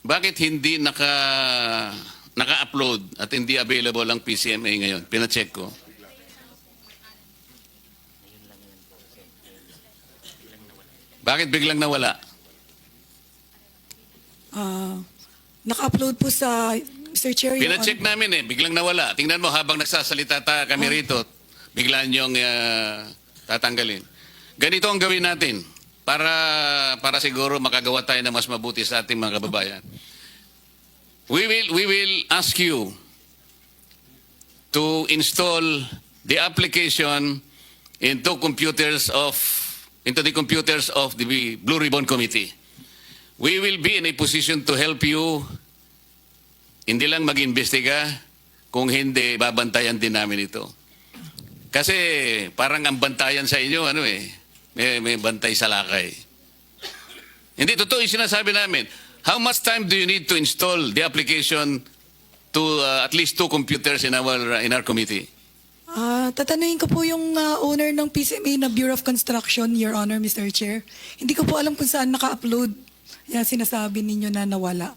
bakit hindi naka-upload at hindi available ang PCMA ngayon? Pina-check ko. Bakit biglang nawala? Naka-upload po sa Mr. Chair. Your Pina-check Honor. namin Biglang nawala. Tingnan mo habang nagsasalita kami rito, bigla niyong tatanggalin. Ganito ang gawin natin para siguro makagawa tayo ng mas mabuti sa ating mga kababayan. We will ask you to install the application into the computers of the Blue Ribbon Committee. We will be in a position to help you, hindi lang mag-imbestiga, kung hindi, babantayan din namin ito. Kasi parang ang bantayan sa inyo, may bantay sa lakay. Hindi, totoo yung sinasabi namin. How much time do you need to install the application to at least 2 computers in our committee? Tatanungin ko po yung owner ng PCMA na Bureau of Construction, Your Honor, Mr. Chair. Hindi ko po alam kung saan naka-upload. Yan sinasabi ninyo na nawala.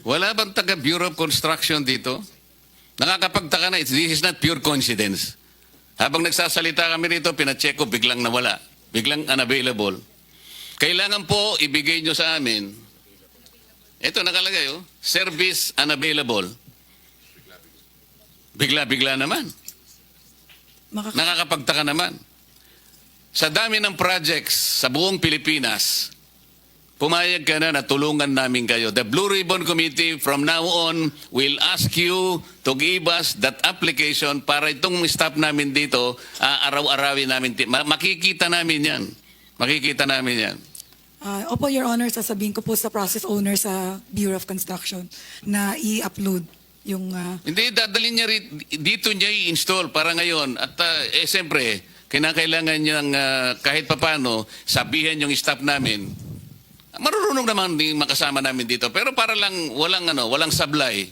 Wala bang taga Bureau of Construction dito? Nakakapagtaka na, this is not pure coincidence. Habang nagsasalita kami rito, pina-check ko, biglang nawala. Biglang unavailable. Kailangan po ibigay nyo sa amin, ito nakalagay, service unavailable. Bigla-bigla naman. Nakakapagtaka naman. Sa dami ng projects sa buong Pilipinas, pumayag ka na tulungan namin kayo. The Blue Ribbon Committee from now on will ask you to give us that application para itong staff namin dito, araw-arawin namin. Makikita namin yan. Makikita namin yan. Opo, Your Honor, sasabihin ko po sa process owner sa Bureau of Construction na i-upload yung... Hindi, dadalhin niya dito niya i-install para ngayon. At siyempre, kinakailangan niyang kahit papano sabihin yung staff namin. Marunong naman din makasama namin dito. Pero para lang walang sablay,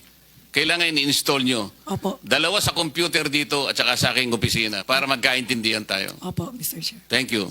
kailangan i-install nyo. Opo. 2 sa computer dito at saka sa aking opisina para magkaintindihan tayo. Opo, Mr. Chair. Thank you.